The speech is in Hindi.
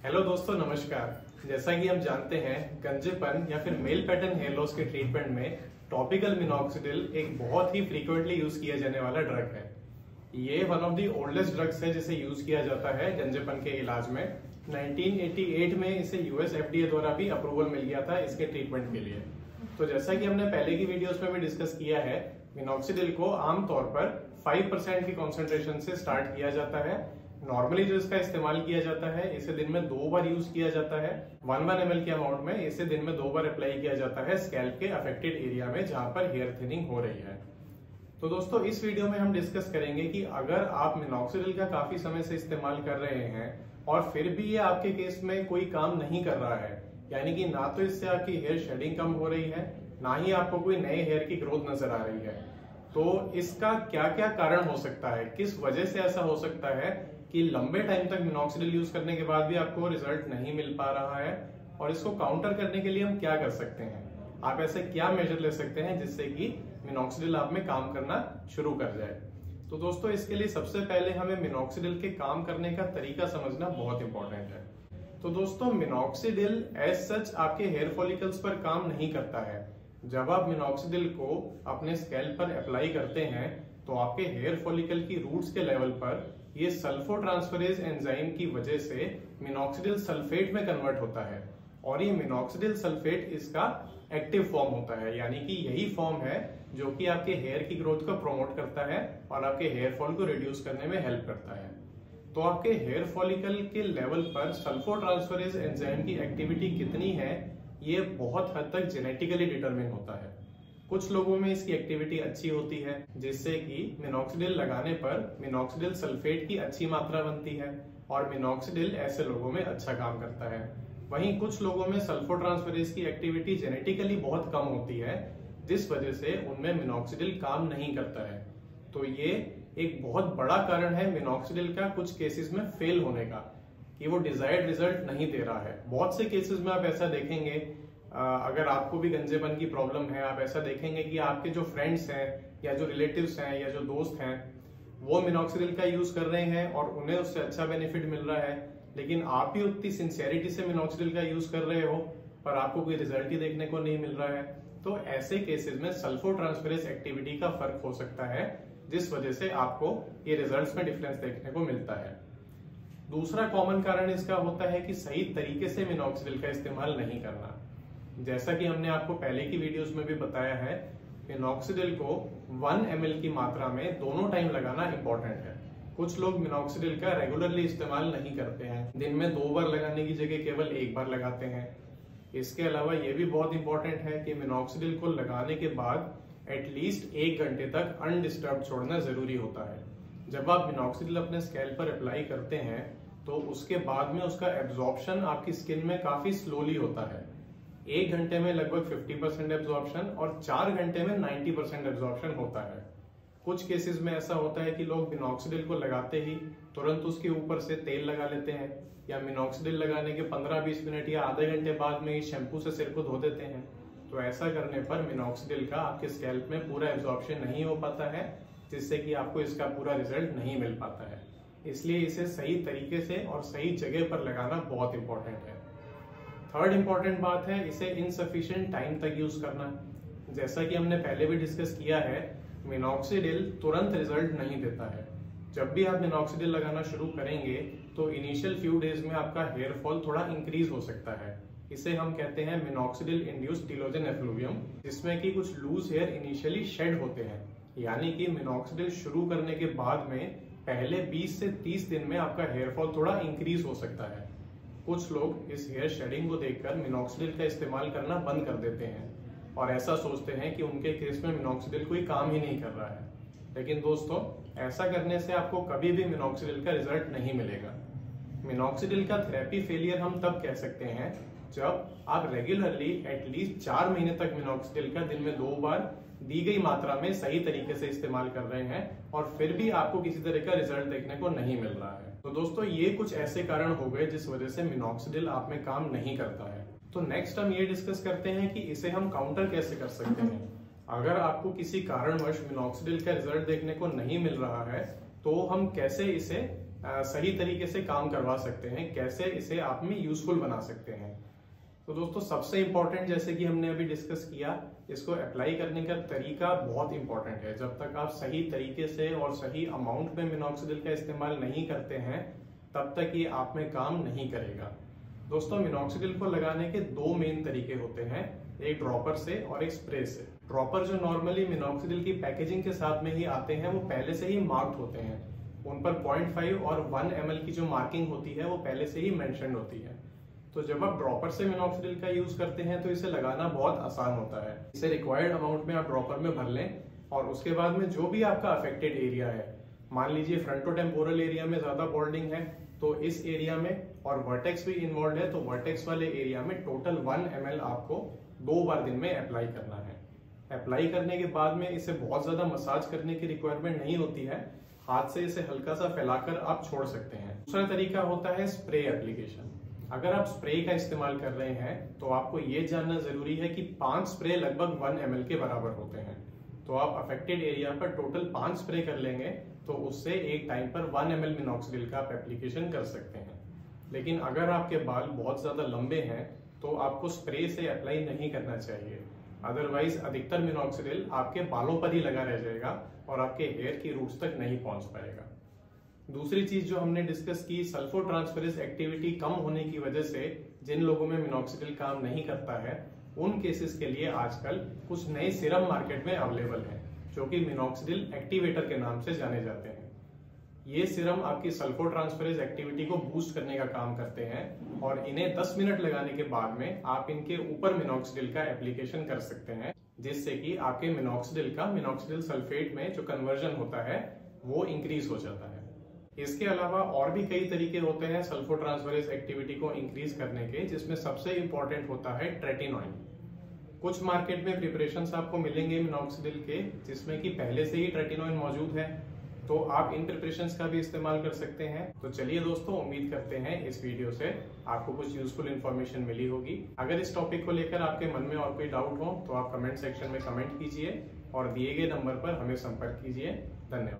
हेलो दोस्तों, नमस्कार। जैसा कि हम जानते हैं, गंजेपन या फिर मेल पैटर्न हेयर लॉस के ट्रीटमेंट में टॉपिकल मिनॉक्सिडिल एक बहुत ही फ्रीक्वेंटली यूज किया जाने वाला ड्रग है। ये one of the oldest drugs है जिसे यूज किया जाता है गंजेपन के इलाज में। 1988 में इसे यूएस एफडीए द्वारा भी अप्रूवल मिल गया था इसके ट्रीटमेंट के लिए। तो जैसा कि हमने पहले की वीडियोस में भी डिस्कस किया है, मिनॉक्सिडिल को आमतौर पर 5% की कॉन्सेंट्रेशन से स्टार्ट किया जाता है। नॉर्मली जो इसका इस्तेमाल किया जाता है, इसे दिन में 2 बार यूज किया जाता है। 1 ml के अमाउंट में इसे दिन में 2 बार अप्लाई किया जाता है स्कैल्प के अफेक्टेड एरिया में जहां पर हेयर थिनिंग हो रही है। तो दोस्तों, इस वीडियो में हम डिस्कस करेंगे कि अगर आप मिनॉक्सिडिल का काफी समय से इस्तेमाल कर रहे हैं और फिर भी ये आपके केस में कोई काम नहीं कर रहा है, यानी कि ना तो इससे आपकी हेयर शेडिंग कम हो रही है, ना ही आपको कोई नए हेयर की ग्रोथ नजर आ रही है, तो इसका क्या क्या कारण हो सकता है, किस वजह से ऐसा हो सकता है कि लंबे टाइम तक मिनॉक्सिडिल यूज करने के बाद भी आपको रिजल्ट नहीं मिल पा रहा है, और इसको काउंटर करने के लिए हम क्या कर सकते हैं, आप ऐसे क्या मेजर ले सकते हैं जिससे कि मिनॉक्सिडिल आप में काम करना शुरू कर जाए। तो दोस्तों, इसके लिए सबसे पहले हमें मिनॉक्सिडिल के काम करने का तरीका समझना बहुत इंपॉर्टेंट है। तो दोस्तों, मिनॉक्सिडिल एज सच आपके हेयर फॉलिकल्स पर काम नहीं करता है। जब आप मिनॉक्सिडिल को अपने स्कैल्प पर अप्लाई करते हैं तो आपके हेयर फॉलिकल की रूट्स के लेवल पर ये सल्फोट्रांसफरेज एंजाइम की वजह से मिनॉक्सिडिल सल्फेट में कन्वर्ट होता है, और ये मिनॉक्सिडिल सल्फेट इसका एक्टिव फॉर्म होता है, यानी कि यही फॉर्म है जो कि आपके हेयर की ग्रोथ को प्रमोट करता है और आपके हेयर फॉल को रिड्यूस करने में हेल्प करता है। तो आपके हेयर फॉलिकल के लेवल पर सल्फोट्रांसफरेज एंजाइम की एक्टिविटी कितनी है, ये बहुत हद तक जेनेटिकली डिटरमिन होता है। कुछ लोगों में इसकी एक्टिविटी अच्छी होती है, जिससे कि मिनॉक्सिडिल लगाने पर मिनॉक्सिडिल सल्फेट की अच्छी मात्रा बनती है और मिनॉक्सिडिल ऐसे लोगों में अच्छा काम करता है। वहीं कुछ लोगों में सल्फोट्रांसफरेज की एक्टिविटी जेनेटिकली बहुत कम होती है, जिस वजह से उनमें मिनॉक्सिडिल काम नहीं करता है। तो ये एक बहुत बड़ा कारण है मिनॉक्सिडिल का कुछ केसेस में फेल होने का, कि वो डिजायर्ड रिजल्ट नहीं दे रहा है। बहुत से केसेस में आप ऐसा देखेंगे, अगर आपको भी गंजेपन की प्रॉब्लम है, आप ऐसा देखेंगे कि आपके जो फ्रेंड्स हैं या जो रिलेटिव्स हैं या जो दोस्त हैं, वो मिनॉक्सिडिल का यूज कर रहे हैं और उन्हें उससे अच्छा बेनिफिट मिल रहा है, लेकिन आप भी उतनी सिंसियरिटी से मिनॉक्सिडिल का यूज कर रहे हो पर आपको कोई रिजल्ट ही देखने को नहीं मिल रहा है। तो ऐसे केसेस में सल्फोट्रांसफरेज एक्टिविटी का फर्क हो सकता है, जिस वजह से आपको ये रिजल्ट्स में डिफरेंस देखने को मिलता है। दूसरा कॉमन कारण इसका होता है कि सही तरीके से मिनॉक्सिडिल का इस्तेमाल नहीं करना। जैसा कि हमने आपको पहले की वीडियोस में भी बताया है, मिनॉक्सिडिल को 1 ml की मात्रा में दोनों टाइम लगाना इंपॉर्टेंट है। कुछ लोग मिनॉक्सिडिल का रेगुलरली इस्तेमाल नहीं करते हैं, दिन में 2 बार लगाने की जगह केवल 1 बार लगाते हैं। इसके अलावा ये भी बहुत इंपॉर्टेंट है कि मिनॉक्सिडिल को लगाने के बाद एटलीस्ट 1 घंटे तक अनडिस्टर्ब छोड़ना जरूरी होता है। जब आप मिनॉक्सिडिल अपने स्कैल्प पर अप्लाई करते हैं तो उसके बाद में उसका एब्जॉर्प्शन आपकी स्किन में काफी स्लोली होता है। 1 घंटे में लगभग 50% एब्जॉर्प्शन और 4 घंटे में 90% एब्जॉर्प्शन होता है। कुछ केसेस में ऐसा होता है कि लोग मिनॉक्सिडिल को लगाते ही तुरंत उसके ऊपर से तेल लगा लेते हैं, या मिनॉक्सिडिल लगाने के 15-20 मिनट या आधे घंटे बाद में ही शैम्पू से सिर को धो देते हैं। तो ऐसा करने पर मिनॉक्सिडिल का आपके स्कैल्प में पूरा एब्जॉर्प्शन नहीं हो पाता है, जिससे कि आपको इसका पूरा रिजल्ट नहीं मिल पाता है। इसलिए इसे सही तरीके से और सही जगह पर लगाना बहुत इंपॉर्टेंट है। थर्ड इंपॉर्टेंट बात है इसे इनसफिशिएंट टाइम तक यूज करना। जैसा कि हमने पहले भी डिस्कस किया है, मिनॉक्सिडिल तुरंत रिजल्ट नहीं देता है। जब भी आप मिनॉक्सिडिल लगाना शुरू करेंगे तो इनिशियल फ्यू डेज में आपका हेयर फॉल थोड़ा इंक्रीज हो सकता है। इसे हम कहते हैं मिनॉक्सिडिल इंड्यूस्ड टीलोजन एफ्लुवियम, जिसमें कि कुछ लूज हेयर इनिशियली शेड होते हैं, यानी कि मिनॉक्सिडिल शुरू करने के बाद में पहले 20 से 30 दिन में आपका हेयर फॉल थोड़ा इंक्रीज हो सकता है। कुछ लोग इस हेयर शेडिंग को देखकर मिनॉक्सिडिल का इस्तेमाल करना बंद कर देते हैं और ऐसा सोचते हैं कि उनके केस में मिनॉक्सिडिल कोई काम ही नहीं कर रहा है। लेकिन दोस्तों, ऐसा करने से आपको कभी भी मिनॉक्सिडिल का रिजल्ट नहीं मिलेगा। मिनॉक्सिडिल का थेरेपी फेलियर हम तब कह सकते हैं जब आप रेगुलरली एटलीस्ट 4 महीने तक मिनॉक्सिडिल का दिन में 2 बार दी गई मात्रा में सही तरीके से इस्तेमाल कर रहे हैं और फिर भी आपको किसी तरह का रिजल्ट देखने को नहीं मिल रहा है। तो दोस्तों, ये कुछ ऐसे कारण हो गए जिस वजह से मिनॉक्सिडिल आप में काम नहीं करता है। तो नेक्स्ट हम ये डिस्कस करते हैं कि इसे हम काउंटर कैसे कर सकते हैं। अगर आपको किसी कारणवश मिनॉक्सिडिल का रिजल्ट देखने को नहीं मिल रहा है तो हम कैसे इसे सही तरीके से काम करवा सकते हैं, कैसे इसे आप में यूजफुल बना सकते हैं। तो दोस्तों सबसे इम्पोर्टेंट, जैसे कि हमने अभी डिस्कस किया, इसको अप्लाई करने का तरीका बहुत इंपॉर्टेंट है। जब तक आप सही तरीके से और सही अमाउंट में मिनॉक्सिडिल का इस्तेमाल नहीं करते हैं तब तक ये आप में काम नहीं करेगा। दोस्तों मिनॉक्सिडिल को लगाने के दो मेन तरीके होते हैं, एक ड्रॉपर से और एक स्प्रे से। ड्रॉपर जो नॉर्मली मिनॉक्सिडिल की पैकेजिंग के साथ में ही आते हैं वो पहले से ही मार्क्ड होते हैं, उन पर 0.5 और 1 ml की जो मार्किंग होती है वो पहले से ही मेंशन होती है। तो जब आप ड्रॉपर से मिनॉक्सिडिल का यूज करते हैं तो इसे लगाना बहुत आसान होता है। इसे रिक्वायर्ड अमाउंट में आप ड्रॉपर में भर लें और उसके बाद में जो भी आपका अफेक्टेड एरिया है, मान लीजिए फ्रंटोटेम्पोरल एरिया में ज्यादा बॉल्डिंग है तो इस एरिया में, और वर्टेक्स भी इन्वॉल्व है तो वर्टेक्स वाले एरिया में टोटल 1 ml आपको 2 बार दिन में अप्लाई करना है। अप्लाई करने के बाद में इसे बहुत ज्यादा मसाज करने की रिक्वायरमेंट नहीं होती है, हाथ से इसे हल्का सा फैलाकर आप छोड़ सकते हैं। दूसरा तरीका होता है स्प्रे एप्लीकेशन। अगर आप स्प्रे का इस्तेमाल कर रहे हैं तो आपको ये जानना जरूरी है कि 5 स्प्रे लगभग 1 ml के बराबर होते हैं। तो आप अफेक्टेड एरिया पर टोटल 5 स्प्रे कर लेंगे तो उससे एक टाइम पर 1 ml मिनॉक्सिडिल का आप एप्लीकेशन कर सकते हैं। लेकिन अगर आपके बाल बहुत ज्यादा लंबे हैं तो आपको स्प्रे से अप्लाई नहीं करना चाहिए, अदरवाइज अधिकतर मिनॉक्सिडिल आपके बालों पर ही लगा रह जाएगा और आपके हेयर की रूट्स तक नहीं पहुंच पाएगा। दूसरी चीज जो हमने डिस्कस की, सल्फोट्रांसफेरेज एक्टिविटी कम होने की वजह से जिन लोगों में मिनॉक्सिडिल काम नहीं करता है उन केसेस के लिए आजकल कुछ नए सिरम मार्केट में अवेलेबल हैं जो कि मिनॉक्सिडिल एक्टिवेटर के नाम से जाने जाते हैं। ये सिरम आपकी सल्फोट्रांसफेरेज एक्टिविटी को बूस्ट करने का काम करते हैं और इन्हें 10 मिनट लगाने के बाद में आप इनके ऊपर मिनॉक्सिडिल का एप्लीकेशन कर सकते हैं, जिससे कि आपके मिनॉक्सिडिल का मिनॉक्सिडिल सल्फेट में जो कन्वर्जन होता है वो इंक्रीज हो जाता है। इसके अलावा और भी कई तरीके होते हैं सल्फोट्रांसफेरेज एक्टिविटी को इंक्रीज करने के, जिसमें सबसे इंपॉर्टेंट होता है ट्रेटिनॉइन। कुछ मार्केट में प्रिपरेशंस आपको मिलेंगे मिनॉक्सिडिल के जिसमें कि पहले से ही ट्रेटिनॉइन मौजूद है, तो आप इन प्रिपरेशंस का भी इस्तेमाल कर सकते हैं। तो चलिए दोस्तों, उम्मीद करते हैं इस वीडियो से आपको कुछ यूजफुल इन्फॉर्मेशन मिली होगी। अगर इस टॉपिक को लेकर आपके मन में और कोई डाउट हो तो आप कमेंट सेक्शन में कमेंट कीजिए और दिए गए नंबर पर हमें संपर्क कीजिए। धन्यवाद।